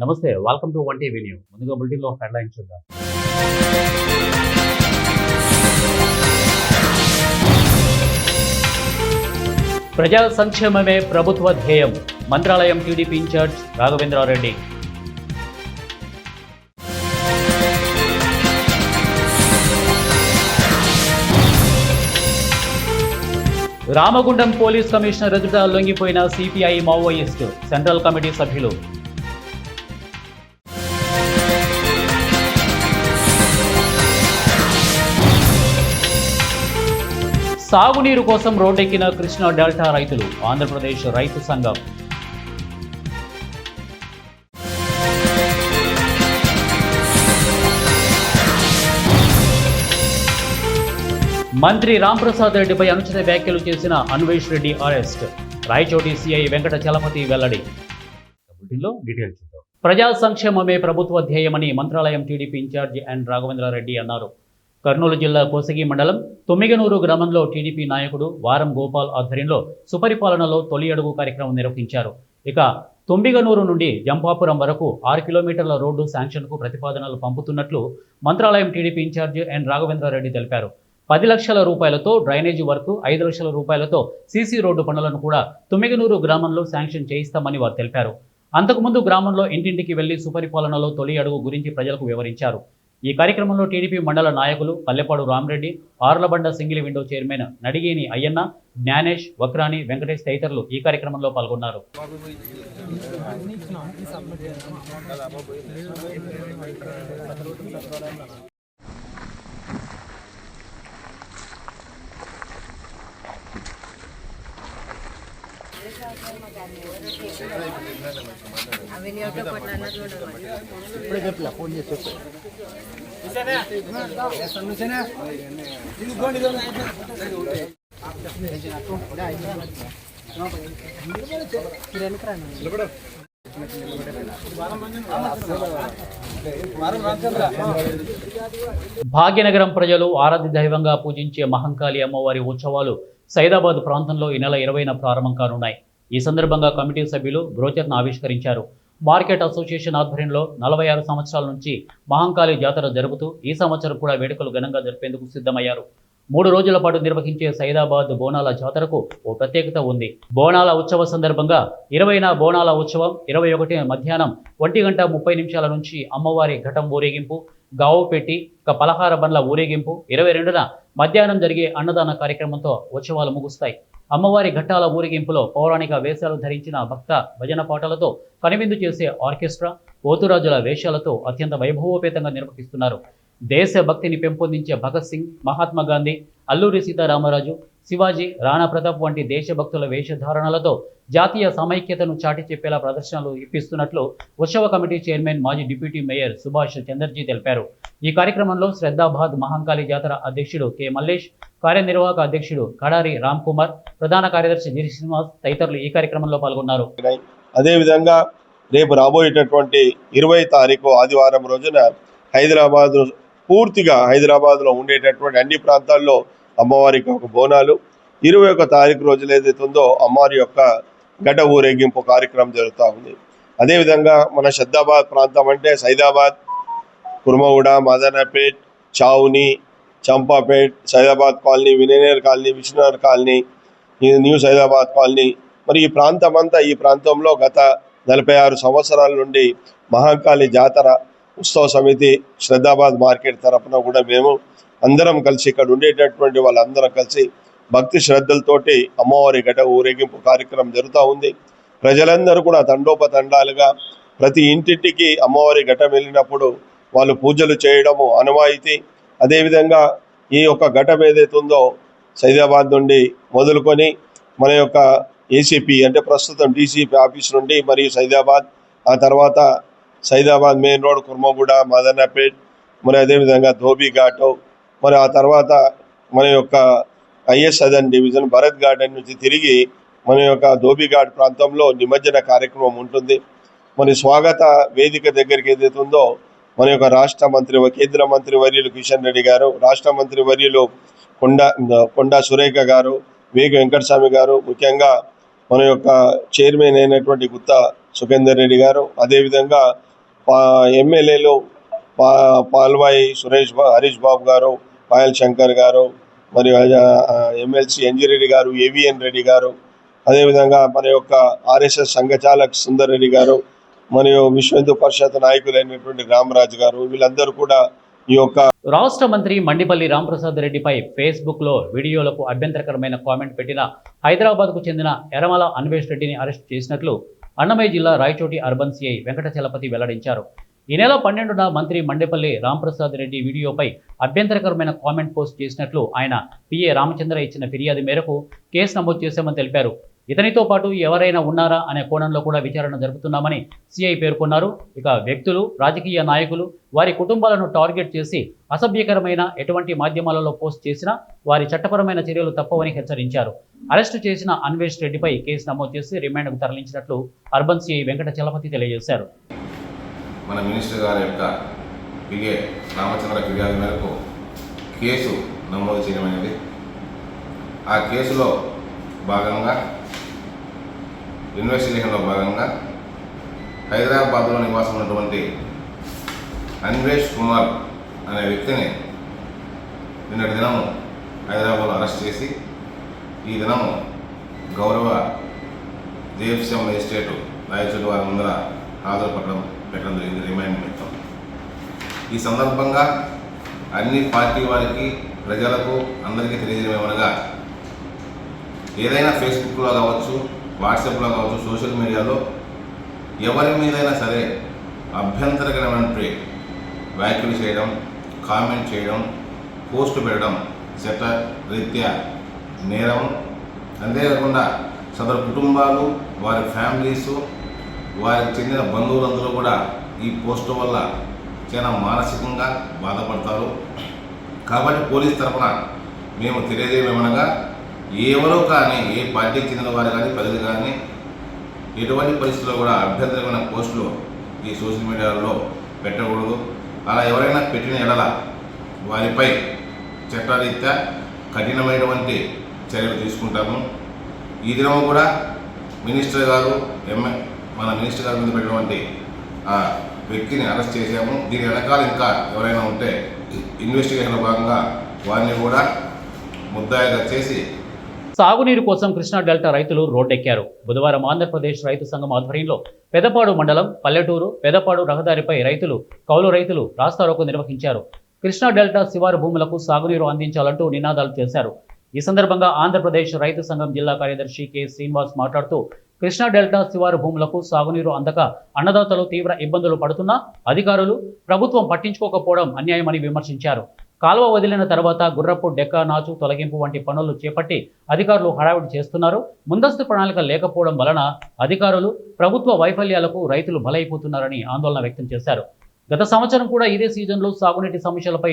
నమస్తే, welcome to one TV news. ముందుగా బులెటిన్లో హెడ్లైన్స్ చూద్దాం. ప్రజా సంక్షేమమే ప్రభుత్వ ధ్యేయం. Mantralayam TDP incharge Raghavendra Reddy. Ramagundam police commissioner ఎదుట లొంగిపోయిన సిపిఐ మావోయిస్టు సెంట్రల్ కమిటీ సభ్యులు. సాగునీరు కోసం రోడ్డెక్కిన కృష్ణా డెల్టా రైతులు. ఆంధ్రప్రదేశ్ రైతు సంఘం. మంత్రి రాంప్రసాద్ రెడ్డిపై అనుచిత వ్యాఖ్యలు చేసిన అన్వేష్ రెడ్డి అరెస్ట్. రాయచోటి సిఐ వెంకట చలపతి వెల్లడి. డీటెయిల్స్ చూద్దాం. ప్రజా సంక్షేమమే ప్రభుత్వ ధ్యేయమని మంత్రాలయం టీడీపీ ఇన్ఛార్జి ఎన్ రాఘవేంద్రారెడ్డి అన్నారు. కర్నూలు జిల్లా కోసగి మండలం తొమ్మిగనూరు గ్రామంలో టీడీపీ నాయకుడు వారం గోపాల్ ఆధ్వర్యంలో సుపరిపాలనలో తొలి అడుగు కార్యక్రమం నిర్వహించారు. ఇక తొమ్మిగనూరు నుండి జంపాపురం వరకు 6 కిలోమీటర్ల రోడ్డు శాంక్షన్కు ప్రతిపాదనలు పంపుతున్నట్లు మంత్రాలయం టీడీపీ ఇన్ఛార్జి ఎన్ రాఘవేంద్రారెడ్డి తెలిపారు. 10 లక్షల రూపాయలతో డ్రైనేజీ వర్క్, 5 లక్షల రూపాయలతో సీసీ రోడ్డు పనులను కూడా తొమ్మిగనూరు గ్రామంలో శాంక్షన్ చేయిస్తామని వారు తెలిపారు. అంతకుముందు గ్రామంలో ఇంటింటికి వెళ్లి సుపరిపాలనలో తొలి అడుగు గురించి ప్రజలకు వివరించారు. ఈ కార్యక్రమంలో టీడీపీ మండల నాయకులు Pallepadu Rama Reddy, Arlabanda single window chairman Nadigeni Ayyanna, Gyanesh, Vakrani, Venkatesh తదితరులు ఈ కార్యక్రమంలో పాల్గొన్నారు. భాగ్యనగరం ప్రజలు ఆరాధ్య దైవంగా పూజించే మహంకాళి అమ్మవారి ఉత్సవాలు సైదాబాద్ ప్రాంతంలో ఈ నెల 20న ప్రారంభం కానున్నాయి. ఈ సందర్భంగా కమిటీ సభ్యులు బ్రోచర్ను ఆవిష్కరించారు. మార్కెట్ అసోసియేషన్ ఆధ్వర్యంలో 46 సంవత్సరాల నుంచి మహంకాళి జాతర జరుపుతూ ఈ సంవత్సరం కూడా వేడుకలు ఘనంగా జరిపేందుకు సిద్ధమయ్యారు. 3 రోజుల పాటు నిర్వహించే సైదాబాద్ బోనాల జాతరకు ఓ ప్రత్యేకత ఉంది. బోనాల ఉత్సవ సందర్భంగా 20న బోనాల ఉత్సవం, 21 మధ్యాహ్నం 1:30 నుంచి అమ్మవారి ఘటం ఊరేగింపు, గావు పెట్టి పలహార బండ్ల ఊరేగింపు, 22న మధ్యాహ్నం జరిగే అన్నదాన కార్యక్రమంతో ఉత్సవాలు ముగుస్తాయి. అమ్మవారి ఘట్టాల ఊరేగింపులో పౌరాణిక వేషాలు ధరించిన భక్త భజన పాటలతో కనువిందు చేసే ఆర్కెస్ట్రా, పోతురాజుల వేషాలతో అత్యంత వైభవోపేతంగా నిర్వహిస్తున్నారు. దేశ భక్తిని పెంపొందించే భగత్ సింగ్, మహాత్మా గాంధీ, అల్లూరి సీతారామరాజు, శివాజీ, రాణా ప్రతాప్ వంటి దేశభక్తుల వేషధారణలతో జాతీయ సమైక్యతను చాటి చెప్పేలా ప్రదర్శనలు ఇప్పిస్తున్నట్లు ఉత్సవ కమిటీ చైర్మన్, మాజీ డిప్యూటీ మేయర్ సుభాష్ చందర్జీ తెలిపారు. ఈ కార్యక్రమంలో శ్రద్ధాబాద్ మహంకాళి జాతర అధ్యక్షుడు కె మల్లేష్, కార్యనిర్వాహక అధ్యక్షుడు కడారి రామ్ కుమార్, ప్రధాన కార్యదర్శి జిరి శ్రీనివాస్ తదితరులు ఈ కార్యక్రమంలో పాల్గొన్నారు. అదేవిధంగా రేపు రాబోయేటటువంటి 20వ తారీఖు ఆదివారం రోజున హైదరాబాద్లో ఉండేటటువంటి అన్ని ప్రాంతాల్లో అమ్మవారికి ఒక బోనాలు, 21వ తారీఖు రోజులు ఏదైతే ఉందో అమ్మవారి యొక్క ఘట ఊరేగింపు కార్యక్రమం జరుగుతూ ఉంది. అదేవిధంగా మన శ్రద్ధాబాద్ ప్రాంతం అంటే Saidabad, Kurmaguda, Madanapet, Chawni, Champapet, Saidabad colony, Vinayanagar colony, Vishnunagar colony, new Saidabad colony, మరి ఈ ప్రాంతం అంతా, ఈ ప్రాంతంలో గత 46 సంవత్సరాల నుండి మహంకాళి జాతర ఉత్సవ సమితి శ్రద్ధాబాద్ మార్కెట్ తరఫున కూడా మేము అందరం కలిసి ఇక్కడ ఉండేటటువంటి వాళ్ళందరం కలిసి భక్తి శ్రద్ధలతోటి అమ్మవారి ఘట ఊరేగింపు కార్యక్రమం జరుగుతూ ఉంది. ప్రజలందరూ కూడా తండోపతండాలుగా ప్రతి ఇంటింటికి అమ్మవారి ఘటం వెళ్ళినప్పుడు వాళ్ళు పూజలు చేయడము ఆనవాయితీ. అదేవిధంగా ఈ యొక్క ఘటం ఏదైతే ఉందో సైదాబాద్ నుండి మొదలుకొని మన యొక్క ఏసీపీ అంటే ప్రస్తుతం డీసీపీ ఆఫీస్ నుండి మరియు సైదాబాద్, ఆ తర్వాత సైదాబాద్ మెయిన్ రోడ్, కుర్మగూడ, మదనపేట్, మరి అదేవిధంగా ధోబీఘాటు, మరి ఆ తర్వాత మన యొక్క is Sadan division Bharat garden నుంచి తిరిగి మన యొక్క ధోబీఘాట్ ప్రాంతంలో నిమజ్జన కార్యక్రమం ఉంటుంది. మరి స్వాగత వేదిక దగ్గరికి ఏదైతే ఉందో మన యొక్క కేంద్ర మంత్రి వర్యులు కిషన్ రెడ్డి గారు, రాష్ట్ర మంత్రి వర్యులు కొండా సురేఖ గారు, వేగ వెంకటస్వామి గారు, ముఖ్యంగా మన యొక్క చైర్మన్ అయినటువంటి గుత్తా సుఖేందర్ రెడ్డి గారు, అదేవిధంగా ఎమ్మెల్యేలు పాల్వాయి హరీష్ బాబు గారు, పాయల్ శంకర్ గారు, మరియు ఎమ్మెల్సీ ఎన్జి రెడ్డి గారు, ఏవిఎన్ రెడ్డి గారు, అదేవిధంగా మన యొక్క ఆర్ఎస్ఎస్ సంఘచాలక్ సుందర్ రెడ్డి గారు, మరియు విశ్వ హిందూ పరిషత్ నాయకులైనటువంటి రామరాజు గారు, వీళ్ళందరూ కూడా ఈ యొక్క రాష్ట్ర మంత్రి మండిపల్లి రాంప్రసాద్ రెడ్డిపై ఫేస్బుక్లో వీడియోలకు అభ్యంతరకరమైన కామెంట్ పెట్టిన హైదరాబాద్కు చెందిన ఎరమల అన్వేష్ రెడ్డిని అరెస్ట్ చేసినట్లు అన్నమయ్య జిల్లా రాయచోటి అర్బన్ సిఐ వెంకటచలపతి వెల్లడించారు. ఈ నెల 12న మంత్రి మండిపల్లి రాంప్రసాద్ రెడ్డి వీడియోపై అభ్యంతరకరమైన కామెంట్ పోస్ట్ చేసినట్లు ఆయన పిఏ రామచంద్ర ఇచ్చిన ఫిర్యాదు మేరకు కేసు నమోదు చేశామని తెలిపారు. ఇతనితో పాటు ఎవరైనా ఉన్నారా అనే కోణంలో కూడా విచారణ జరుపుతున్నామని సిఐ పేర్కొన్నారు. ఇక వ్యక్తులు, రాజకీయ నాయకులు, వారి కుటుంబాలను టార్గెట్ చేసి అసభ్యకరమైన ఎటువంటి మాధ్యమాలలో పోస్ట్ చేసినా వారి చట్టపరమైన చర్యలు తప్పవని హెచ్చరించారు. అరెస్టు చేసిన అన్వేష్ రెడ్డిపై కేసు నమోదు చేసి రిమాండ్కు తరలించినట్లు అర్బన్ సిఐ వెంకట చలపతి తెలియజేశారు. మన మినిస్టర్ గారి యొక్క పిఏ రామచంద్ర ఫిర్యాదు మేరకు కేసు నమోదు చేయడమైనది. ఆ కేసులో భాగంగా ఇన్వెస్టిగేషన్లో భాగంగా హైదరాబాద్లో నివాసం ఉన్నటువంటి అన్వేష్ కుమార్ అనే వ్యక్తిని నిన్నటి దినము హైదరాబాద్లో అరెస్ట్ చేసి ఈ దినము గౌరవ జేఎఫ్సీఎం మేజిస్ట్రేటు రాయచోటి వారి ముందర హాజరుపడడం పెట్టడం జరిగింది రిమాండ్ నిమిత్తం. ఈ సందర్భంగా అన్ని పార్టీ వారికి, ప్రజలకు అందరికీ తెలియజేయమనగా ఏదైనా ఫేస్బుక్లో కావచ్చు, వాట్సాప్లో కావచ్చు, సోషల్ మీడియాలో ఎవరి మీదైనా సరే అభ్యంతరకరమైన వ్యాఖ్యలు చేయడం, కామెంట్ చేయడం, పోస్టు పెట్టడం చట్ట రీత్యా నేరం. అంతేకాకుండా సదరు కుటుంబాలు, వారి ఫ్యామిలీసు, వారికి చెందిన బంధువులందరూ కూడా ఈ పోస్టు వల్ల చాలా మానసికంగా బాధపడతారు. కాబట్టి పోలీస్ తరఫున మేము తెలియజేయమనగా ఎవరో కానీ, ఏ పార్టీకి చెందిన వారు కానీ, ప్రజలు కానీ ఎటువంటి పరిస్థితుల్లో కూడా అభ్యంతరమైన పోస్టులు ఈ సోషల్ మీడియాలో పెట్టకూడదు. అలా ఎవరైనా పెట్టిన ఎడల వారిపై చట్టరీత్యా కఠినమైనటువంటి చర్యలు తీసుకుంటాము. ఈ దినం కూడా మినిస్టర్ గారు మన మినిస్టర్ గారి మీద పెట్టినటువంటి ఆ వ్యక్తిని అరెస్ట్ చేశాము. దీని వెనకాల ఇంకా ఎవరైనా ఉంటే ఇన్వెస్టిగేషన్లో భాగంగా వారిని కూడా ముద్దాయిగా చేసి సాగునీరు కోసం కృష్ణా డెల్టా రైతులు రోడ్డెక్కారు. బుధవారం ఆంధ్రప్రదేశ్ రైతు సంఘం ఆధ్వర్యంలో పెదపాడు మండలం పల్లెటూరు పెదపాడు రహదారిపై కౌలు రైతులు రాస్తారోకో నిర్వహించారు. కృష్ణా డెల్టా శివారు భూములకు సాగునీరు అందించాలంటూ నినాదాలు చేశారు. ఈ సందర్భంగా ఆంధ్రప్రదేశ్ రైతు సంఘం జిల్లా కార్యదర్శి కె శ్రీనివాస్ మాట్లాడుతూ కృష్ణా డెల్టా శివారు భూములకు సాగునీరు అందక అన్నదాతలు తీవ్ర ఇబ్బందులు పడుతున్నా అధికారులు, ప్రభుత్వం పట్టించుకోకపోవడం అన్యాయమని విమర్శించారు. కాలువ వదిలిన తర్వాత గుర్రపు డెక్క నాచు తొలగింపు వంటి పనులు చేపట్టి అధికారులు హడావిడి చేస్తున్నారు. ముందస్తు ప్రణాళిక లేకపోవడం వలన అధికారులు, ప్రభుత్వ వైఫల్యాలకు రైతులు బలైపోతున్నారని ఆందోళన వ్యక్తం చేశారు. గత సంవత్సరం కూడా ఇదే సీజన్లో సాగునీటి సమస్యలపై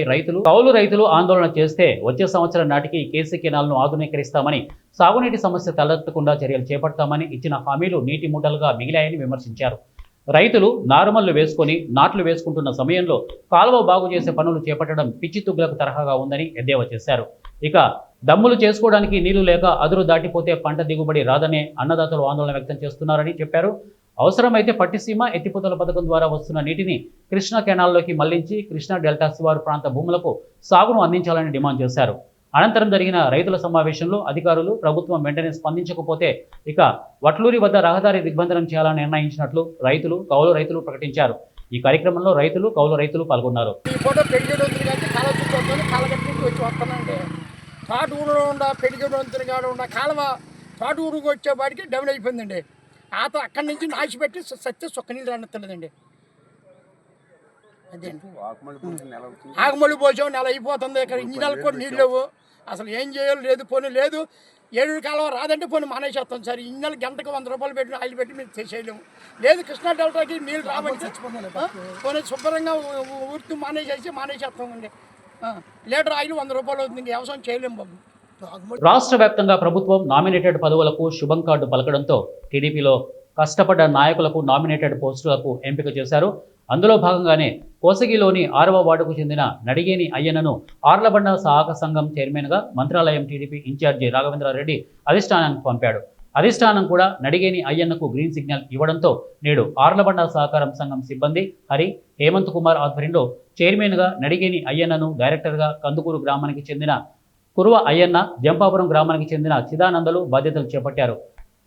కౌలు రైతులు ఆందోళన చేస్తే వచ్చే సంవత్సరం నాటికి కేసీ కెనాల్ను ఆధునీకరిస్తామని, సాగునీటి సమస్య తలెత్తకుండా చర్యలు చేపడతామని ఇచ్చిన హామీలు నీటి మూటలుగా మిగిలాయని విమర్శించారు. రైతులు నారుమల్లు వేసుకొని నాట్లు వేసుకుంటున్న సమయంలో కాలువ బాగు చేసే పనులు చేపట్టడం పిచ్చి తుగ్గులకు తరహాగా ఉందని ఎద్దేవా చేశారు. ఇక దమ్ములు చేసుకోవడానికి నీళ్లు లేక అదురు దాటిపోతే పంట దిగుబడి రాదనే అన్నదాతలు ఆందోళన వ్యక్తం చేస్తున్నారని చెప్పారు. అవసరమైతే పట్టిసీమ ఎత్తిపోతల పథకం ద్వారా వస్తున్న నీటిని కృష్ణా కెనాల్లోకి మళ్లించి కృష్ణా డెల్టా శివారు ప్రాంత భూములకు సాగును అందించాలని డిమాండ్ చేశారు. అనంతరం జరిగిన రైతుల సమావేశంలో అధికారులు, ప్రభుత్వం వెంటనే స్పందించకపోతే ఇక వట్లూరి వద్ద రహదారి దిగ్బంధనం చేయాలని నిర్ణయించినట్లు రైతులు, కౌలు రైతులు ప్రకటించారు. ఈ కార్యక్రమంలో రైతులు, కౌలు రైతులు పాల్గొన్నారు. ఊరుకు వచ్చేవాడికి డౌన్ అయిపోయిందండి. అక్కడి నుంచి నాచిపెట్టి సత్య సొక్క నీళ్ళు రానట్లేదండి. అదే ఆగమల్లి పోసాం, నెల అయిపోతుంది. ఇక్కడ ఇన్ని నెలలు కూడా నీళ్ళు లేవు. అసలు ఏం చేయాలి లేదు, పోనీ లేదు. 7 కాలం రాదంటే పోనీ మానేసేస్తాం సార్. ఇన్ని నెలలు గంటకు 100 రూపాయలు పెట్టి ఆయిల్ పెట్టి మేము చేయలేము. లేదు కృష్ణా డెల్టాకి నీళ్ళు రాబట్టి పోనీ శుభ్రంగా ఊరికి మానేసేస్తామండి. లీటర్ ఆయిల్ 100 రూపాయలు అవుతుంది. వ్యవసాయం చేయలేము బాబు. రాష్ట్ర వ్యాప్తంగా ప్రభుత్వం నామినేటెడ్ పదవులకు శుభం కార్డు పలకడంతో టీడీపీలో కష్టపడ్డ నాయకులకు నామినేటెడ్ పోస్టులకు ఎంపిక చేశారు. అందులో భాగంగానే కోసగిలోని 6వ వార్డుకు చెందిన నడిగేని అయ్యన్నను ఆర్లబండ సహాయక సంఘం చైర్మన్గా మంత్రాలయం టీడీపీ ఇన్ఛార్జి రాఘవేంద్రారెడ్డి అధిష్టానానికి పంపాడు. అధిష్టానం కూడా నడిగేని అయ్యన్నకు గ్రీన్ సిగ్నల్ ఇవ్వడంతో నేడు ఆర్లబండ సహకారం సంఘం సిబ్బంది హరి, హేమంత్ కుమార్ ఆధ్వర్యంలో చైర్మన్గా నడిగేని అయ్యన్నను, డైరెక్టర్గా కందుకూరు గ్రామానికి చెందిన కురువ అయ్యన్న, జంపాపురం గ్రామానికి చెందిన చిదానందలు బాధ్యతలు చేపట్టారు.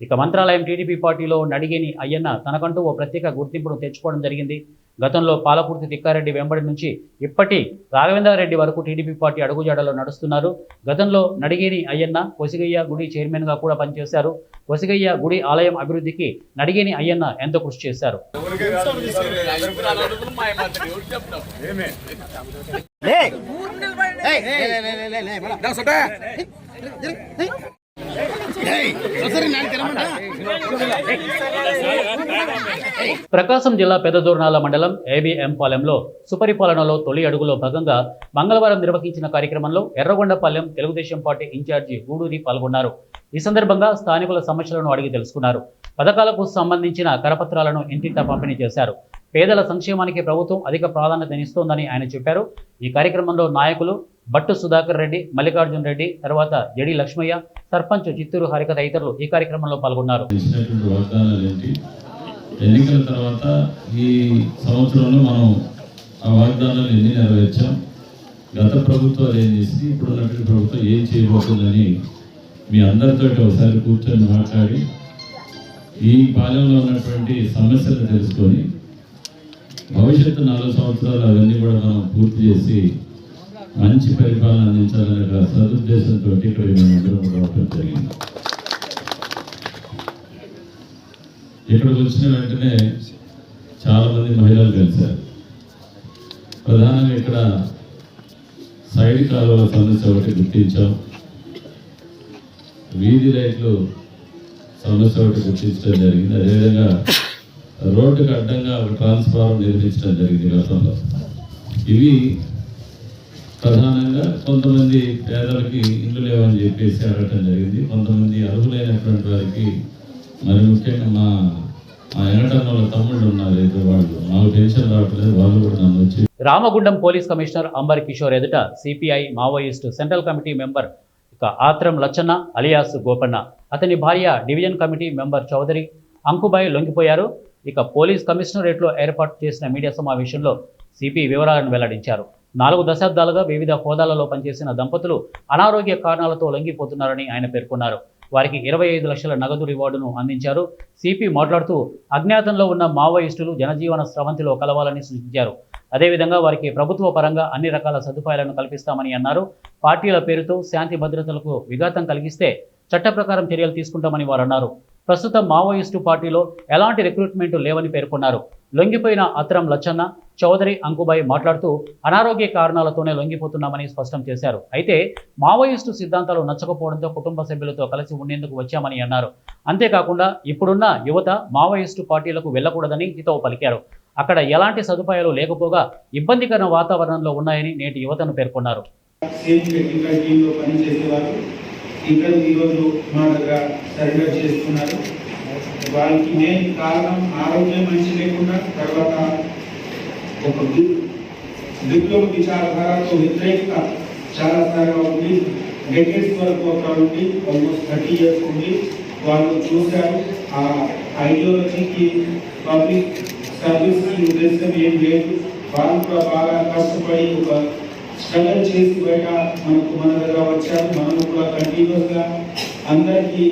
ఇక మంత్రాలయం టీడీపీ పార్టీలో నడిగేని అయ్యన్న తనకంటూ ఓ ప్రత్యేక గుర్తింపును తెచ్చుకోవడం జరిగింది. గతంలో పాలకుర్తి తిక్కారెడ్డి వెంబడి నుంచి ఇప్పటి రాఘవేంద్రారెడ్డి వరకు టీడీపీ పార్టీ అడుగుజాడలో నడుస్తున్నారు. గతంలో నడిగేని అయ్యన్న కొసిగయ్య గుడి చైర్మన్గా కూడా పనిచేశారు. కొసిగయ్య గుడి ఆలయం అభివృద్ధికి నడిగేని అయ్యన్న ఎంతో కృషి చేశారు. ప్రకాశం జిల్లా పెద్దదూర్నాల మండలం ఏబిఎంపాలెంలో సుపరిపాలనలో తొలి అడుగులో భాగంగా మంగళవారం నిర్వహించిన కార్యక్రమంలో ఎర్రగొండపాలెం తెలుగుదేశం పార్టీ ఇన్ఛార్జి గూడూరి పాల్గొన్నారు. ఈ సందర్భంగా స్థానికుల సమస్యలను అడిగి తెలుసుకున్నారు. పథకాలకు సంబంధించిన కరపత్రాలను ఇంటింటా పంపిణీ చేశారు. పేదల సంక్షేమానికి ప్రభుత్వం అధిక ప్రాధాన్యతనిస్తోందని ఆయన చెప్పారు. ఈ కార్యక్రమంలో నాయకులు బట్టు సుధాకర్ రెడ్డి, మల్లికార్జున్ రెడ్డి, తర్వాత జడి లక్ష్మయ్య, సర్పంచ్ చిత్తూరు హరిక తదితరులు ఈ కార్యక్రమంలో పాల్గొన్నారు. ఎన్నికల తర్వాత ఈ సంవత్సరంలో మనం ఆ వాగ్దానాలు ఎన్ని నెరవేర్చాం, గత ప్రభుత్వాలు ఏం చేసి ఇప్పుడు ఉన్నటువంటి ప్రభుత్వం ఏం చేయబోతుందని మీ అందరితో ఒకసారి కూర్చొని మాట్లాడి ఈ పాలనలో ఉన్నటువంటి సమస్యలు తెలుసుకొని భవిష్యత్తు 4 సంవత్సరాలు అవన్నీ కూడా మనం పూర్తి చేసి మంచి పరిపాలన అందించాలనే సదుద్దేశంతో ఇక్కడ మేమందరం కూడా రావడం జరిగింది. ఇక్కడికి వచ్చిన వెంటనే చాలామంది మహిళలు కలిశారు. ప్రధానంగా ఇక్కడ సైడ్ కాలువల సమస్య ఒకటి గుర్తించాం, వీధి లైట్లు సమస్య ఒకటి గుర్తించడం జరిగింది. అదేవిధంగా రోడ్డుకు అడ్డంగా ఒక ట్రాన్స్ఫార్మర్ నిర్మించడం జరిగింది గతంలో. ఇవి ప్రధానంగా కొంతమంది పేదలకి ఇల్లు లేవని చెప్పేసి అడగటం జరిగింది. కొంతమంది అర్హులైనటువంటి వారికి, మరి ముఖ్యంగా మా ఎంగటన్నోళ్ళ తమ్ముళ్ళు ఉన్నారు, వాళ్ళు మాకు పెన్షన్ రావట్లేదు, వాళ్ళు కూడా నన్ను వచ్చి. రామగుండం పోలీస్ కమిషనర్ అంబర్ కిషోర్ ఎదుట CPI Maoist central committee member Atram Lachanna alias Gopanna, అతని భార్య division committee member Chaudhary Ankubai లొంగిపోయారు. ఇక పోలీస్ కమిషనరేట్లో ఏర్పాటు చేసిన మీడియా సమావేశంలో సిపి వివరాలను వెల్లడించారు. 4 దశాబ్దాలుగా వివిధ హోదాలలో పనిచేసిన దంపతులు అనారోగ్య కారణాలతో లొంగిపోతున్నారని ఆయన పేర్కొన్నారు. వారికి 25 లక్షల నగదు రివార్డును అందించారు. సిపి మాట్లాడుతూ అజ్ఞాతంలో ఉన్న మావోయిస్టులు జనజీవన స్రవంతిలో కలవాలని సూచించారు. అదేవిధంగా వారికి ప్రభుత్వ పరంగా అన్ని రకాల సదుపాయాలను కల్పిస్తామని అన్నారు. పార్టీల పేరుతో శాంతి భద్రతలకు విఘాతం కలిగిస్తే చట్ట ప్రకారం చర్యలు తీసుకుంటామని వారు అన్నారు. ప్రస్తుతం మావోయిస్టు పార్టీలో ఎలాంటి రిక్రూట్మెంట్ లేవని పేర్కొన్నారు. లొంగిపోయిన అత్రం లచ్చన్న, చౌదరి అంకుబాయ్ మాట్లాడుతూ అనారోగ్య కారణాలతోనే లొంగిపోతున్నామని స్పష్టం చేశారు. అయితే మావోయిస్టు సిద్ధాంతాలు నచ్చకపోవడంతో కుటుంబ సభ్యులతో కలిసి ఉండేందుకు వచ్చామని అన్నారు. అంతేకాకుండా ఇప్పుడున్న యువత మావోయిస్టు పార్టీలకు వెళ్లకూడదని హితవు పలికారు. అక్కడ ఎలాంటి సదుపాయాలు లేకపోగా ఇబ్బందికర వాతావరణంలో ఉన్నాయని నేటి యువతను పేర్కొన్నారు. ఇక్కడ ఈరోజు మా దగ్గర సరెండర్ చేస్తున్నారు. వాళ్ళకి మెయిన్ కారణం ఆరోగ్యం మంచి లేకుండా, తర్వాత ఒక విప్లవ విచారధారతో వ్యతిరేకత చాలా సార్లు ఉంది. డెకేడ్స్ వరకు ఒక ఉండి ఆల్మోస్ట్ 30 years ఉండి వాళ్ళు చూశారు. ఆ ఐడియాలజీకి పబ్లిక్ సర్వీస్కి ఉద్దేశం ఏం లేదు. వాళ్ళు కూడా బాగా కష్టపడి ఒక స్ట్రగల్ చేసి బయట మన దగ్గర వచ్చారు. మనం కూడా కంటిన్యూస్గా అందరికీ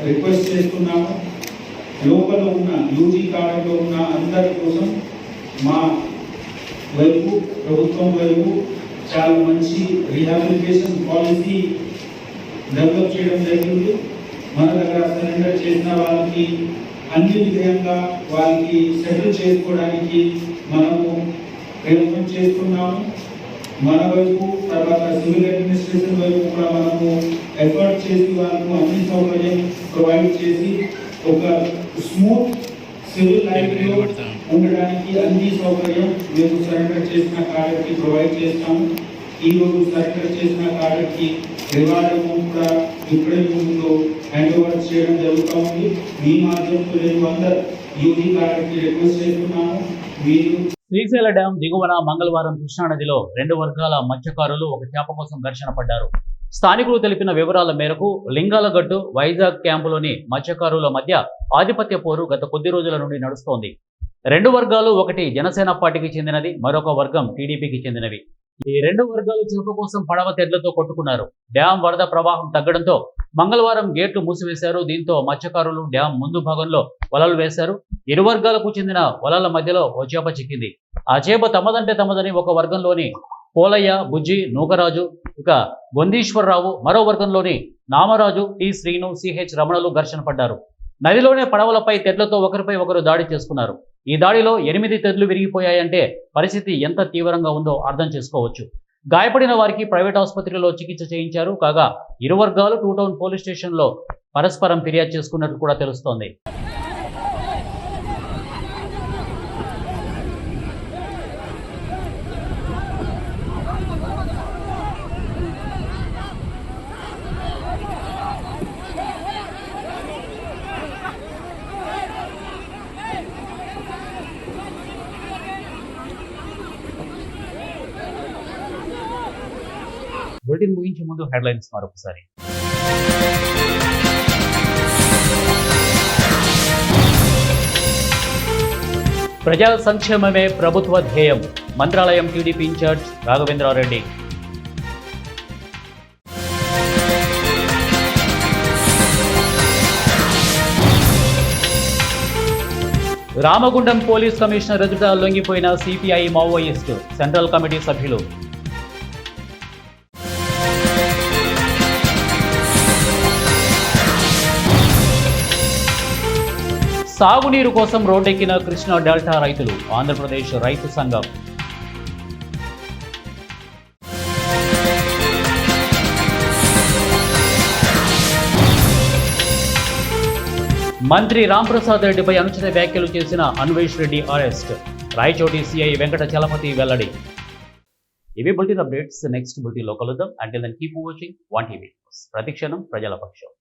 రిక్వెస్ట్ చేస్తున్నాము, లోపల ఉన్న యూజీ కాలంలో ఉన్న అందరి కోసం మా వైపు, ప్రభుత్వం వైపు చాలా మంచి రీహాబిలిటేషన్ పాలసీ డెవలప్ చేయడం జరిగింది. మన దగ్గర సరెండర్ చేసిన వాళ్ళకి అన్ని విధంగా వాళ్ళకి సెటిల్ చేసుకోవడానికి మనము ప్రయత్నం చేస్తున్నాము. మన వైపు, తర్వాత సివిల్ అడ్మినిస్ట్రేషన్ వైపు కూడా మనము ఎఫర్ట్ చేసి వాళ్ళకు అన్ని సౌకర్యం ప్రొవైడ్ చేసి ఒక స్మూత్ సివిల్ లైఫ్లో ఉండడానికి అన్ని సౌకర్యం మేము సరెండర్ చేసిన కార్డుకి ప్రొవైడ్ చేస్తాము. ఈరోజు సరెండర్ చేసిన కార్డుకి రివార్డ్ అమౌంట్ కూడా ఇప్పుడే ముందు హ్యాండ్ ఓవర్ చేయడం జరుగుతూ ఉంది. మీ మాధ్యమంతో నేను అందరు యూజీ కార్డుకి రిక్వెస్ట్ చేస్తున్నాము. మీరు శ్రీశైల డ్యాం దిగువన మంగళవారం కృష్ణానదిలో 2 వర్గాల మత్స్యకారులు ఒక చేప కోసం ఘర్షణ పడ్డారు. స్థానికులు తెలిపిన వివరాల మేరకు లింగాలగట్టు వైజాగ్ క్యాంపులోని మత్స్యకారుల మధ్య ఆధిపత్య పోరు గత కొద్ది రోజుల నుండి నడుస్తోంది. 2 వర్గాలు, ఒకటి జనసేన పార్టీకి చెందినది, మరొక వర్గం టీడీపీకి చెందినవి. ఈ 2 వర్గాలు చేప కోసం పడవ తెడ్లతో కొట్టుకున్నారు. డ్యాం వరద ప్రవాహం తగ్గడంతో మంగళవారం గేట్లు మూసివేశారు. దీంతో మత్స్యకారులు డ్యాం ముందు భాగంలో వలలు వేశారు. ఇరు వర్గాలకు చెందిన వలల మధ్యలో ఓ చేప చిక్కింది. ఆ చేప తమదంటే తమదని ఒక వర్గంలోని పోలయ్య, బుజ్జి, నూకరాజు, ఇక గొందీశ్వరరావు, మరో వర్గంలోని నామరాజు, టి శ్రీను, సిహెచ్ రమణలు ఘర్షణ పడ్డారు. నదిలోనే పడవలపై తెడ్లతో ఒకరిపై ఒకరు దాడి చేసుకున్నారు. ఈ దాడిలో 8 తెడ్లు విరిగిపోయాయంటే పరిస్థితి ఎంత తీవ్రంగా ఉందో అర్థం చేసుకోవచ్చు. గాయపడిన వారికి ప్రైవేట్ ఆసుపత్రిలో చికిత్స చేయించారు. కాగా ఇరు వర్గాలు 2 టౌన్ పోలీస్ స్టేషన్లో పరస్పరం ఫిర్యాదు చేసుకున్నట్లు కూడా తెలుస్తోంది. బులెటిన్ ముగించే ముందు హెడ్లైన్స్ మరొకసారి. ప్రజా సంక్షేమమే ప్రభుత్వ ధ్యేయం. Mantralayam TDP incharge Raghavendra Reddy. Ramagundam police commissioner ఎదుట లొంగిపోయిన సిపిఐ మావోయిస్టు, సెంట్రల్ కమిటీ సభ్యులు. సాగునీరు కోసం రోడ్డెక్కిన కృష్ణా డెల్టా రైతులు, ఆంధ్రప్రదేశ్ రైతు సంఘం. మంత్రి రాంప్రసాద్ రెడ్డిపై అనుచిత వ్యాఖ్యలు చేసిన అన్వేష్ రెడ్డి అరెస్ట్, రాయచోటి సిఐ వెంకట చలపతి వెల్లడి. ఇవి బులెటిన్ అప్డేట్స్. నెక్స్ట్ బులెటిన్లో కలుద్దాం. Until then keep watching 1 TV. ప్రతిక్షణం ప్రజల పక్షం.